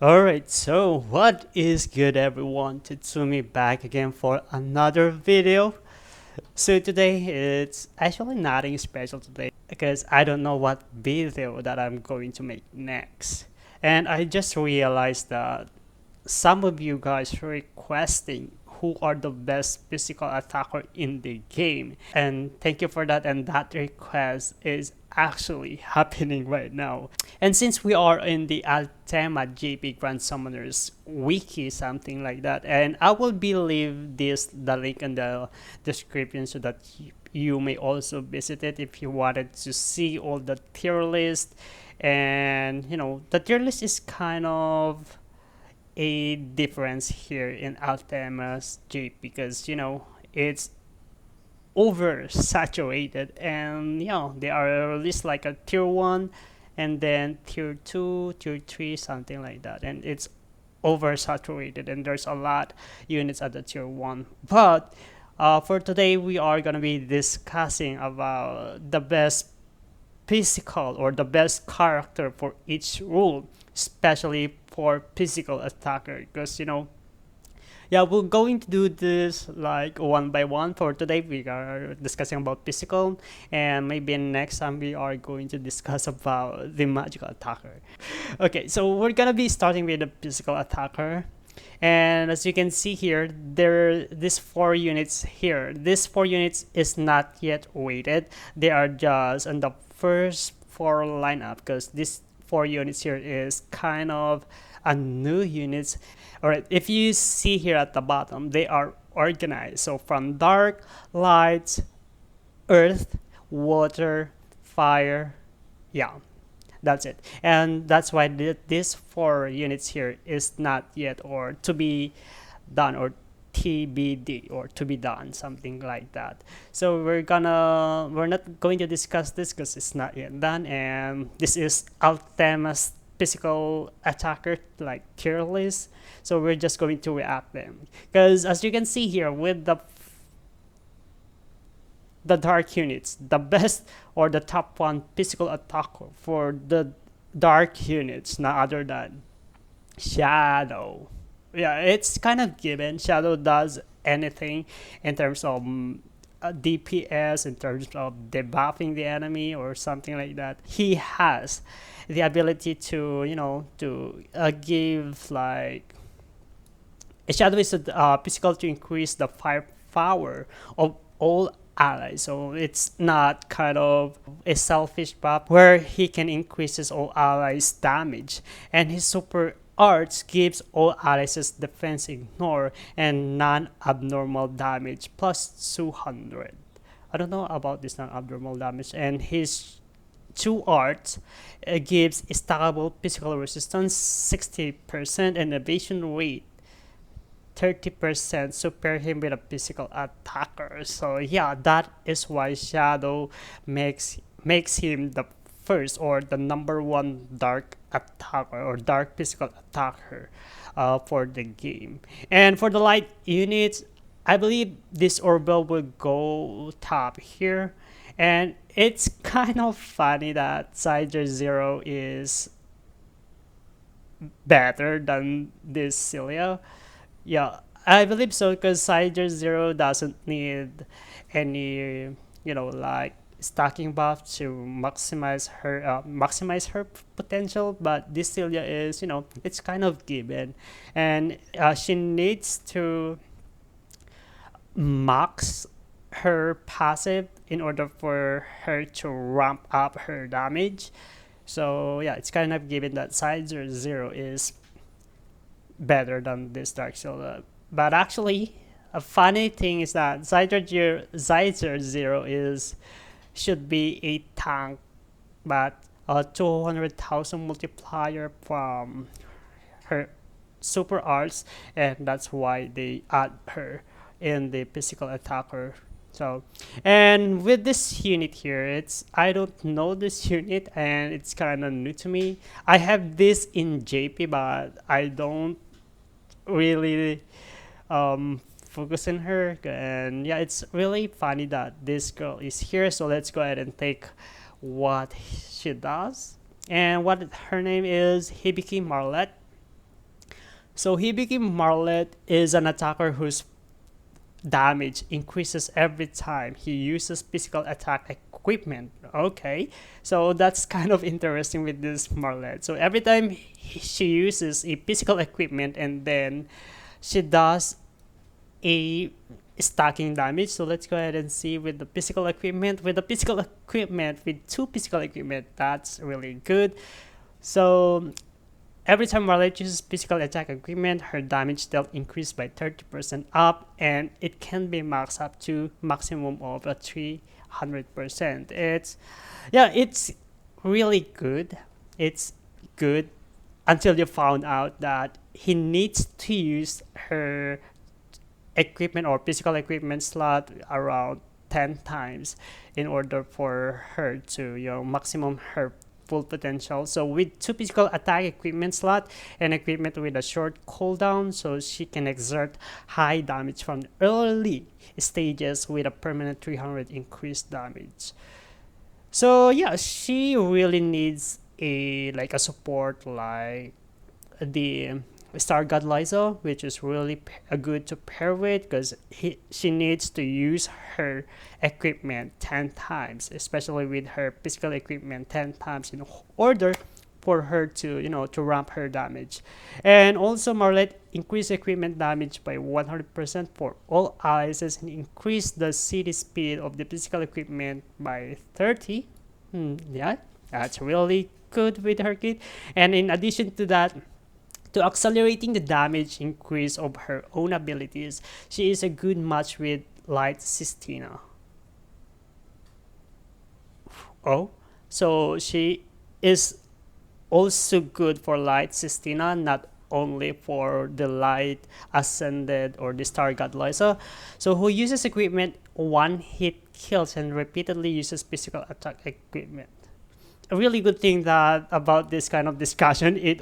Alright, so what is good everyone? Tatsumi back again for another video. So today it's actually nothing special today because I don't know what video that I'm going to make next. And I just realized that some of you guys are requesting who are the best physical attacker in the game, and thank you for that, and that request is actually happening right now. And since we are in the ALTEMA JP Grand Summoners wiki, something like that, and I will be leave the link in the description so that you may also visit it if you wanted to see all the tier list. And the tier list is kind of a difference here in Altema's Jeep because it's oversaturated, and they are at least like a tier 1 and then tier 2, tier 3, something like that, and it's oversaturated and there's a lot units at the tier 1. But for today we are going to be discussing about the best physical or the best character for each rule, especially for physical attacker. Because yeah, we're going to do this like one by one. For today, we are discussing about physical, and maybe next time we are going to discuss about the magical attacker. Okay, so we're gonna be starting with the physical attacker. And as you can see here, there these 4 units here. These 4 units is not yet weighted. They are just on the first 4 lineup because this 4 units here is kind of a new units. All right, if you see here at the bottom, they are organized. So from dark, light, earth, water, fire, yeah, that's it. And that's why these 4 units here is not yet or to be done, or TBD, or to be done, something like that. So we're not going to discuss this because it's not yet done, and this is Altema's physical attacker like tier list. So we're just going to react them because as you can see here with the dark units, the best or the top one physical attacker for the dark units, none other than Shadow. Yeah, it's kind of given. Shadow does anything in terms of DPS, in terms of debuffing the enemy or something like that. He has the ability to, give like a shadow is physical to increase the firepower of all allies. So it's not kind of a selfish buff where he can increase his all allies damage, and his super arts gives all allies defense ignore and non-abnormal damage plus 200. I don't know about this non-abnormal damage, and his 2 arts gives stackable physical resistance 60% and evasion rate 30%, so pair him with a physical attacker. So yeah, that is why Shadow makes him the first or the number 1 dark attacker or dark physical attacker for the game. And for the light units, I believe this Orbel will go top here. And it's kind of funny that Sider Zero is better than this Celia. Yeah, I believe so because Sider Zero doesn't need any, like stacking buff to maximize her potential. But this Celia is, it's kind of given, and she needs to max her passive in order for her to ramp up her damage. So yeah, it's kind of given that Sider Zero is better than this Dark Soul. But actually, a funny thing is that Zyzer Zero is should be a tank, but a 200,000 multiplier from her super arts, and that's why they add her in the physical attacker. So, and with this unit here, I don't know this unit and it's kind of new to me. I have this in JP, but I don't really focus on her. And yeah, it's really funny that this girl is here. So let's go ahead and take what she does. And what her name is Hibiki Marlet. So Hibiki Marlet is an attacker whose damage increases every time he uses physical attack equipment. Okay, so that's kind of interesting with this Marlet. So every time she uses a physical equipment and then she does a stacking damage. So let's go ahead and see with the physical equipment. With the physical equipment, with two physical equipment, that's really good. So every time Marlet uses physical attack equipment, her damage dealt increased by 30% up, and it can be maxed up to maximum of a 300%. It's really good. It's good until you found out that he needs to use her equipment or physical equipment slot around 10 times in order for her to maximum her full potential. So with two physical attack equipment slot and equipment with a short cooldown, so she can exert high damage from early stages with a permanent 300 increased damage. So yeah, she really needs a support like the Star God Liza, which is really good to pair with because she needs to use her equipment 10 times, especially with her physical equipment 10 times in order for her to ramp her damage. And also Marlet increase equipment damage by 100% for all allies and increase the city speed of the physical equipment by 30. Yeah, that's really good with her kit. And in addition to that, to accelerating the damage increase of her own abilities, she is a good match with Light Sistina. Oh, so she is also good for Light Sistina, not only for the Light Ascended or the Star God Liza. So who uses equipment one hit kills and repeatedly uses physical attack equipment. A really good thing that about this kind of discussion, I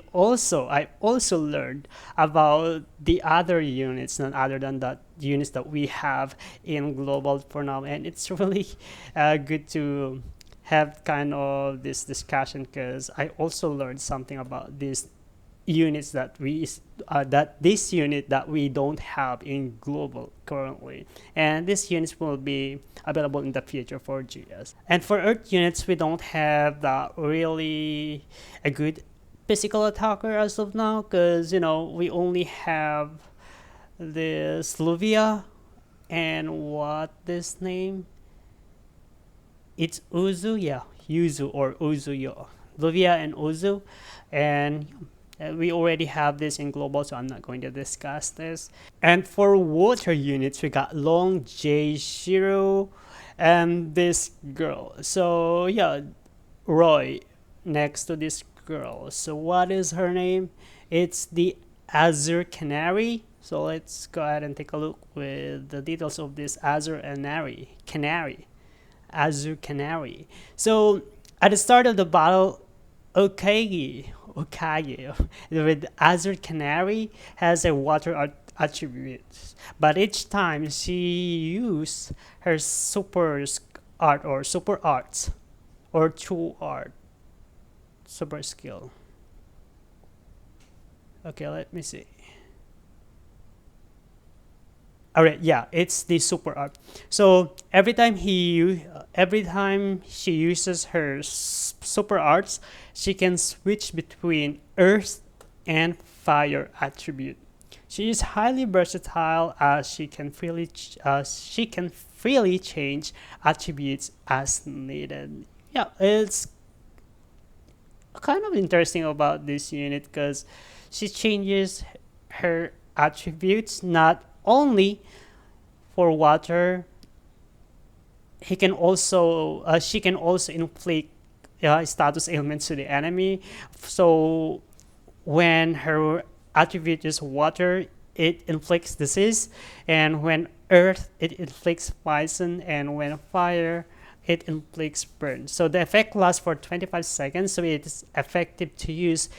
also learned about the other units, none other than the units that we have in global for now, and it's really good to have kind of this discussion because I also learned something about these units that this unit that we don't have in global currently, and these units will be available in the future for GS. And for Earth units, we don't have that really a good physical attacker as of now because we only have this Luvia and what this name, it's Uzu, yeah, Yuzu or Uzu, yeah, Luvia and Uzu, and we already have this in global, so I'm not going to discuss this. And for water units, we got Long J0 and this girl. So yeah, Roy next to this girl. So what is her name? It's the Azure Canary. So let's go ahead and take a look with the details of this Azure Canary. Azure Canary. So at the start of the battle, Okage with Azure Canary has a water attribute, but each time she uses her super art or super arts or true art super skill. Okay, let me see. Alright, yeah, it's the super art. So every time she uses her super arts, she can switch between earth and fire attribute. She is highly versatile as she can freely change attributes as needed. Yeah, it's kind of interesting about this unit because she changes her attributes not only for water. She can also inflict status ailments to the enemy. So when her attribute is water, it inflicts disease, and when earth, it inflicts poison, and when fire, it inflicts burn. So the effect lasts for 25 seconds, so it is effective to use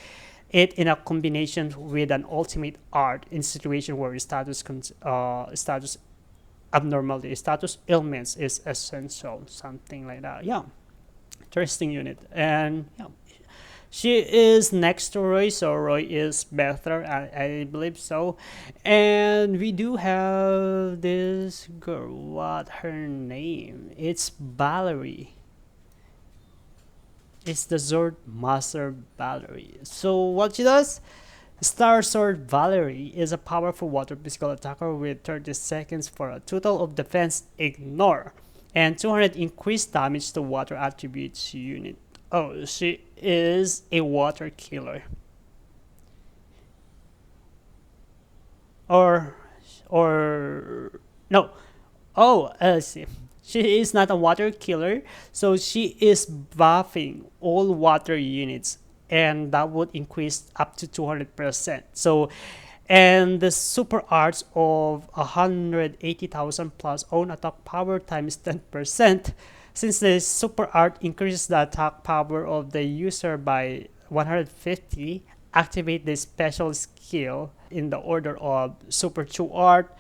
it in a combination with an ultimate art in situation where status abnormality, status ailments is essential, something like that. Yeah, interesting unit. And yeah, She is next to Roy, so Roy is better, I believe so. And we do have this girl. What her name? It's Valerie. It's the Zord Master Valerie. So what she does? Star Sword Valerie is a powerful water physical attacker with 30 seconds for a total of defense ignore and 200 increased damage to water attributes unit. Oh, she is a water killer. Or no. Oh, I see. She is not a water killer, so she is buffing all water units, and that would increase up to 200%. So, and the super arts of 180,000 plus own attack power times 10%. Since the super art increases the attack power of the user by 150, activate the special skill in the order of super true art,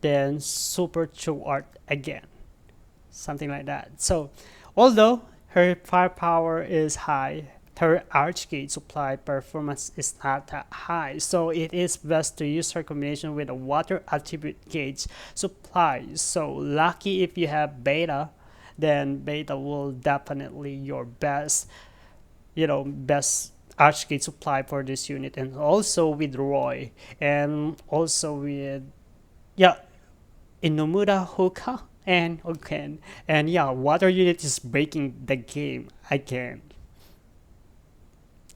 then super true art again, something like that. So although her firepower is high, her archgate supply performance is not that high, so it is best to use her combination with a water attribute gauge supply. So lucky if you have beta, then beta will definitely your best, best archgate supply for this unit. And also with Roy, and also with, yeah, Inomura Hoka and Oken. And yeah, water unit is breaking the game again.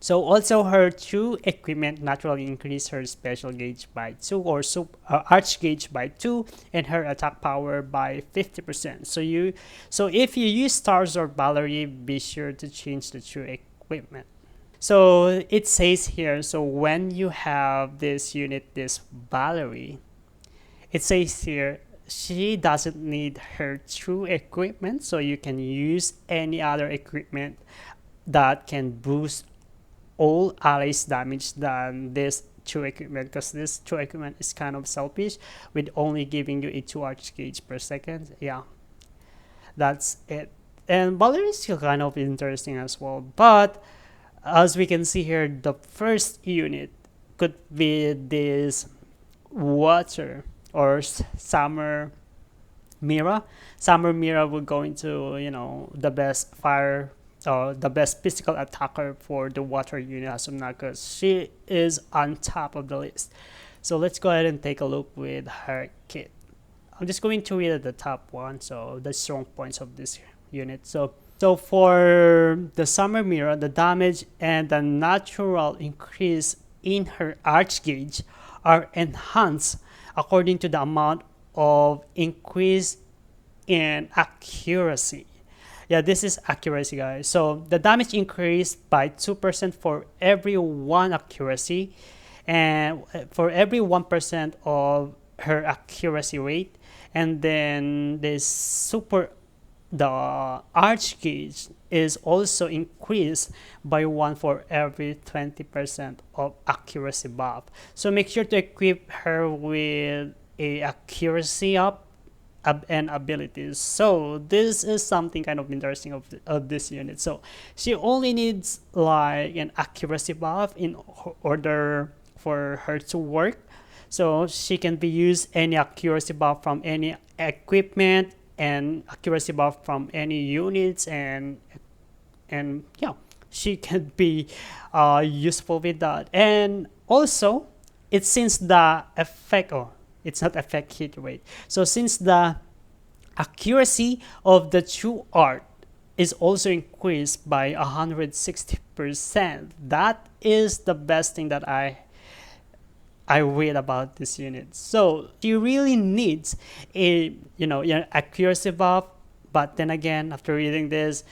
So also her true equipment naturally increase her special gauge by 2 or arch gauge by 2 and her attack power by 50%. So if you use stars or Valerie, be sure to change the true equipment. So it says here, so when you have this unit, this Valerie, it says here she doesn't need her true equipment, so you can use any other equipment that can boost all allies damage than this true equipment, because this true equipment is kind of selfish with only giving you a 2 arch gauge per second. Yeah, that's it. And Valerie is still kind of interesting as well, but as we can see here, the first unit could be this water or summer Mira. Summer Mira will go into, the best fire or the best physical attacker for the water unit as of now, because she is on top of the list. So let's go ahead and take a look with her kit. I'm just going to read the top one, so the strong points of this unit. So for the Summer Mira, the damage and the natural increase in her arch gauge are enhanced according to the amount of increase in accuracy. Yeah, this is accuracy, guys. So the damage increased by 2% for every 1 accuracy, and for every 1% of her accuracy rate. And then the arch gauge is also increased by 1 for every 20% of accuracy buff. So make sure to equip her with a accuracy up and abilities. So this is something kind of interesting of this unit. So she only needs like an accuracy buff in order for her to work. So she can be used any accuracy buff from any equipment and accuracy buff from any units, and yeah, she can be useful with that. And also, it's since the effect, it's not effect hit rate. So since the accuracy of the true art is also increased by 160%, that is the best thing that I read about this unit. So she really needs a accuracy buff, but then again, after reading this,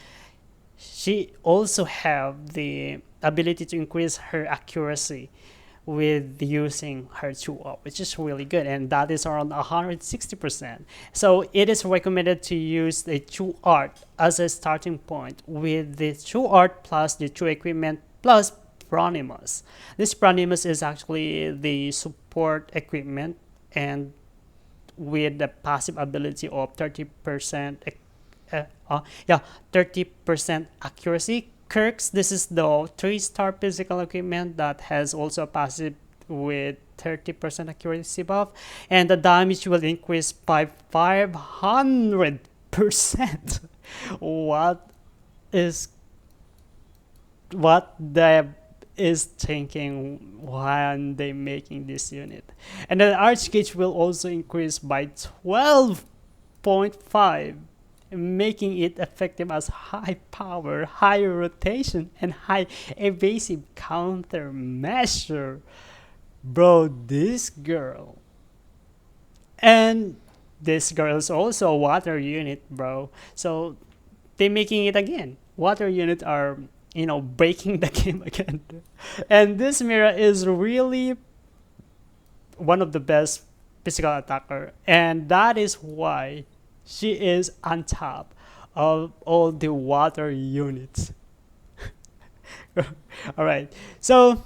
she also have the ability to increase her accuracy with using her true art, which is really good, and that is around 160%. So it is recommended to use the true art as a starting point with the true art plus the true equipment plus Bronimus. This Bronimus is actually the support equipment, and with the passive ability of 30% 30% accuracy Kirk's, this is the 3-star physical equipment that has also a passive with 30% accuracy buff, and the damage will increase by 500%. What is what they is thinking when they making this unit? And the arch gauge will also increase by 12.5, making it effective as high power, high rotation, and high evasive countermeasure. Bro, this girl. And this girl is also a water unit, bro. So they making it again. Water units are, breaking the game again. And this Mira is really one of the best physical attacker, and that is why she is on top of all the water units. All right, so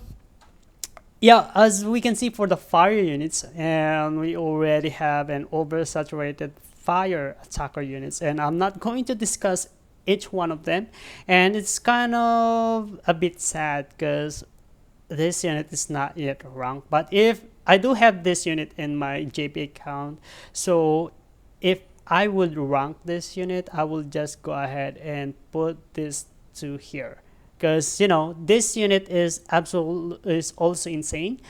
yeah, as we can see for the fire units, and we already have an oversaturated fire attacker units, and I'm not going to discuss each one of them, and it's kind of a bit sad because this unit is not yet ranked. But if I do have this unit in my JP account, so if I would rank this unit, I will just go ahead and put this to here, because this unit is also insane.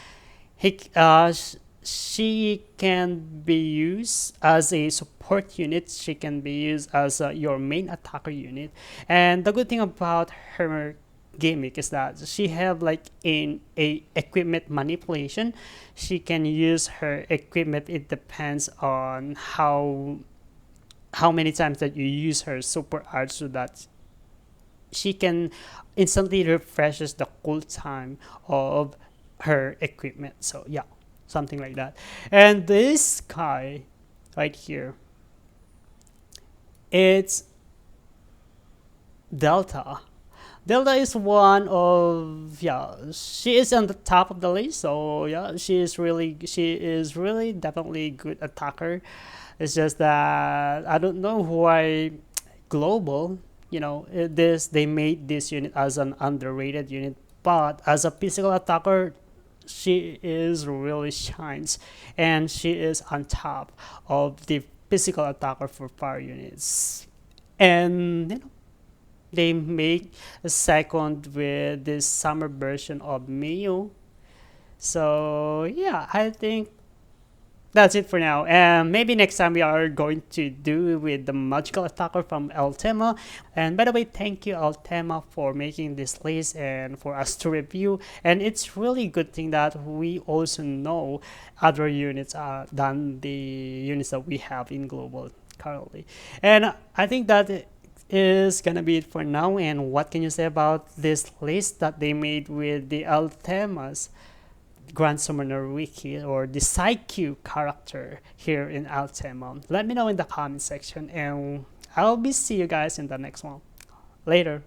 She can be used as a support unit. She can be used as your main attacker unit. And the good thing about her gimmick is that she have like in a equipment manipulation. She can use her equipment. It depends on how many times that you use her super art, so that she can instantly refreshes the cooltime of her equipment. So yeah, something like that. And this guy right here, it's Delta. Delta is one of, yeah, she is on the top of the list. So yeah, she is really definitely good attacker. It's just that I don't know why global, they made this unit as an underrated unit, but as a physical attacker, she is really shines, and she is on top of the physical attacker for fire units. And they make a second with this summer version of Miyu. So yeah, I think that's it for now. And maybe next time we are going to do with the magical attacker from ALTEMA. And by the way, thank you ALTEMA for making this list and for us to review. And it's really good thing that we also know other units than the units that we have in global currently. And I think that is gonna be it for now. And what can you say about this list that they made with the ALTEMA's Grand Summoner Wiki, or the Psyche character here in ALTEMA? Let me know in the comment section, and I'll be see you guys in the next one. Later.